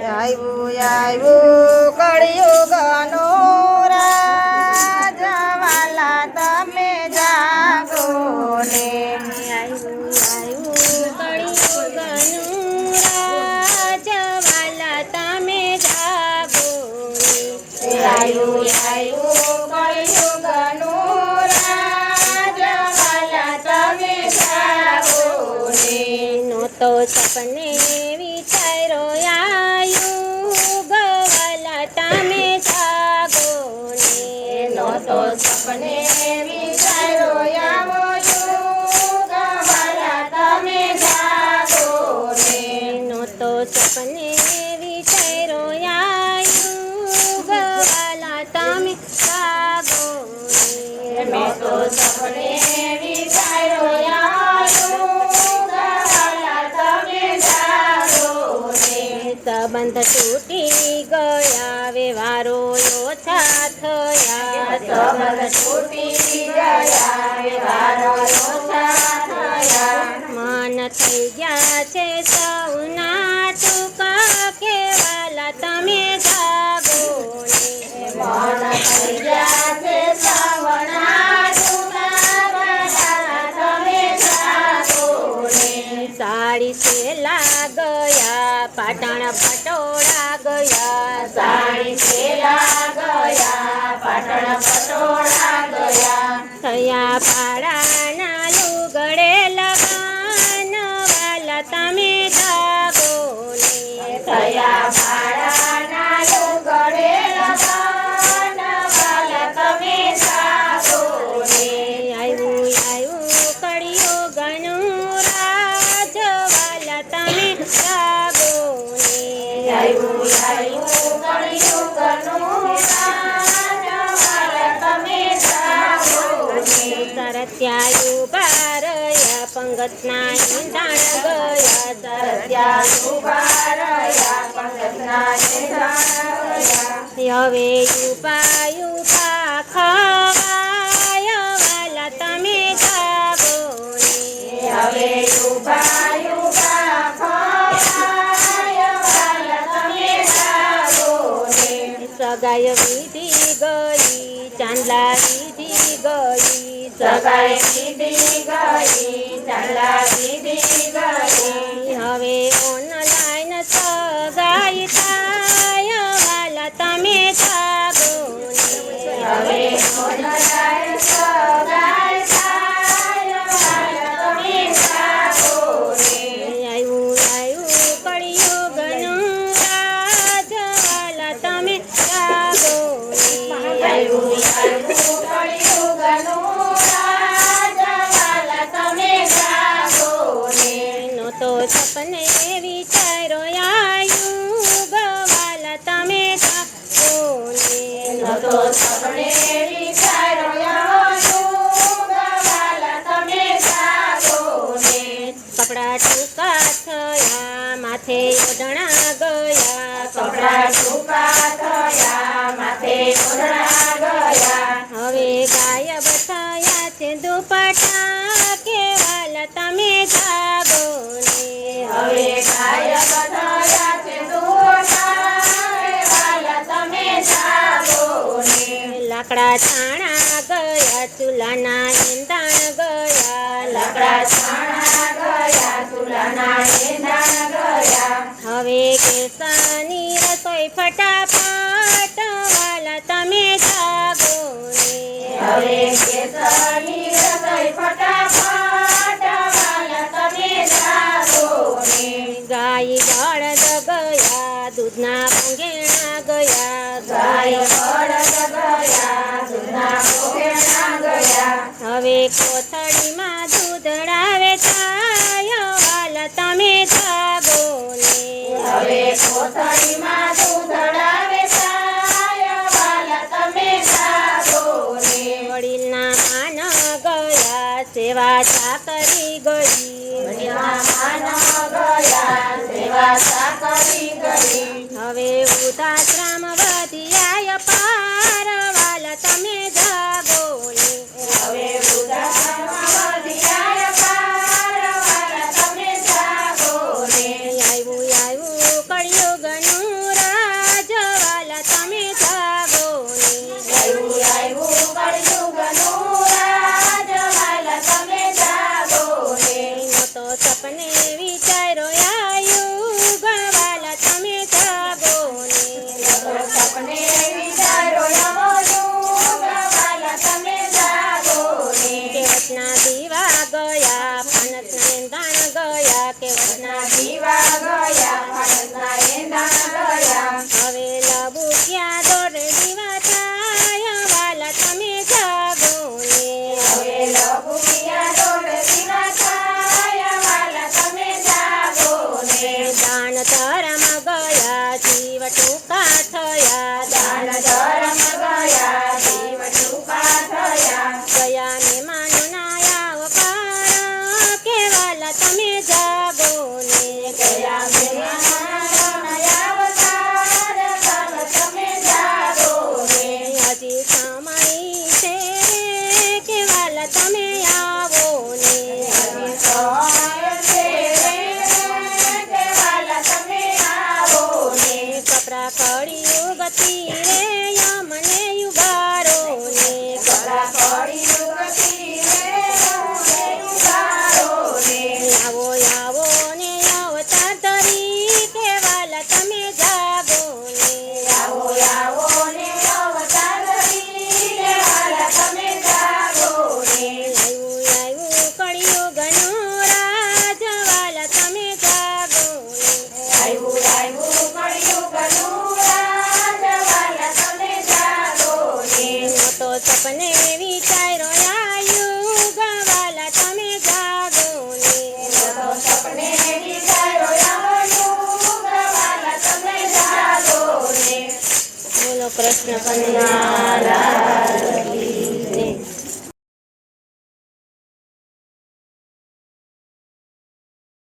આવ્યું આવ્યું કળિયુગનો રાજા વાલા તમે જાગો ને આવ્યું કળિયુગનું રાજા વાલા તમે જાગો ને આવ્યું આવ્યું કળિયુગનું રાજા વાલા તમે જાગો ને નહોતો સપને વિચારો આયુગ વાલા તમે જાગો ને નહોતો સપને વિચારો આવો યુગ વાલા તમે જાગો ને નહોતો સપને વિચારો આયુગ વાલા તમે જાગો ને મેં તો સપને વિચારો યુગ વાલા તમે જાગો ને સંબંધ તૂટી ગયા વ્યવહારો ઓછા થયા સંબંધ તૂટી ગયા વ્યવહારો ઓછા થયા મન થઈ ગયા છે સૌના ટૂંકા કેવાલા તમે જાગો ને મન થઈ ગયા છે સવના ટૂંકા વાલા તમે જાગો ને સાડી સેલા ગયા પાટણ પટોળા ગયા સાડી સેલા ગયા પાટણ પટોળા ગયા થયા પાડાના લુગડે લગાન વાલા તમે જાગો ને થયા ભાડાના લુગડે લગાન વાલા તમે જાગો ને આવ્યું આવ્યું કળિયુગનું રાજ વાલા તમે જાગો ને આવ્યું આવ્યું કળિયુગનું રાજ વાલા તમે જાગો ને સરત્યાયુ બારયા પંગતના ઈંધાણ ગયા ત્યાં ઉભા રહ્યા પંગતના નિધાન ગયા હવે યુપા ખવાય વાલા તમે જાગો ને હવે ઉભા ઉભા ખવાય વાલા તમે જાગો ને સગાઈ વિધિ ગઈ ચાંદલા વિધિ ગઈ સગાઈ દીધી ગઈ ચાલા દીધી ગઈ હવે ઓનલાઈન સગાઈ થાય વાલા તમે જાગો ને હવે ઓનલાઈન સગાઈ થાય વાલા તમે જાગો ને આવ્યું આવ્યું કળિયુગનું રાજ વાલા તમે જાગો ને આવ્યું આવ્યું કળિયુગનું રાજ વાલા તમે જાગો ને નહોતો સપને વિચારો આયુગ વાલા તમે જાગો ને નતો સપને વિચારો યુગ વાલા તમે જાગો ને કપડા ટૂંકા થયા માથે ઓઢણા ગયા કપડા ટૂંકા થયા માથે ઓઢણા ગયા હવે ગાયબ થયા છે દુપટ્ટા કે વાલા તમે જાગો ને હવે ગાયબ થયા છે દુપટ્ટા વાલા તમે જાગો ને લાકડા છાણા ગયા ચૂલાના ઈંધાણ ગયા લાકડા છાણા ગયા ચૂલાના એંધાણ ગયા હવે કેસાની રસોઈ ફટાફટ વાલા તમે જાગો ને હવે કેસરની રસોઈ ફટાફટ વાલા તમે જાગો ને ગાય બળદ ગયા દૂધના ભંગેણા ગયા ગાય બળદ ગયા દૂધના પોગેણા ગયા હવે કોથળીમાં દૂધડાવે થાય વાલા તમે જાગો ને હવે કોથળીમાં દૂધડાવે થાય વાલા તમે જાગો ને વડીલના માન ગયા સેવા ચાકરી ગઈ માન ગયા સેવા સાકરી ગઈ હવે વૃદ્ધાશ્રમ વધ્યા પાર વાલા તમે જાગો ને હવે વૃદ્ધાશ્રમમાં વધ્યા પાર વાલા તમે જાગો ને આવ્યું આવ્યું કળિયુગનું દીવા ગયા માણસના એંધાણા ગયા હવે લબુક્યા દોર દીવા થાય વાલા તમે જાગો ને હવે લબુકિયા દોડ દીવા થાય વાલા તમે જાગો ને દાન ધર્મ ગયા જીવ ટૂંકા થયા દાન ધર્મ ગયા જીવ ટૂંકા થયા ગયા ને માનો નાયા પાર કે વાલા તમે જાગો ને ગયા મહેમાનોના અવતાર વાલા તમે જાગો ને હજી સમય છે કે વાલા તમે આવો ને હજી સમય છે કે વાલા તમે આવો ને કપરા કળિયુગ તીરે યમને યુગારો ને કરા કળી યુગતી રે ઉગારો ને આવો આવો ને અવતાર ધરી કે વાલા તમે જાગો ને આવો આવો ને અવતાર ધરીને વાલા તમે જાગો ને આવ્યું કળિયુગનું રાજ વાલા તમે જાગો ને આવ્યું આવ્યું કળિયુગનું રાજ વાલા તમે જાગો ને મોટો સપને વિચારો આયુગ વાલા તમે જાગો ને તો સપને વિચારો આવયું વાલા તમે જાગો ને બોલો કૃષ્ણ કનૈયા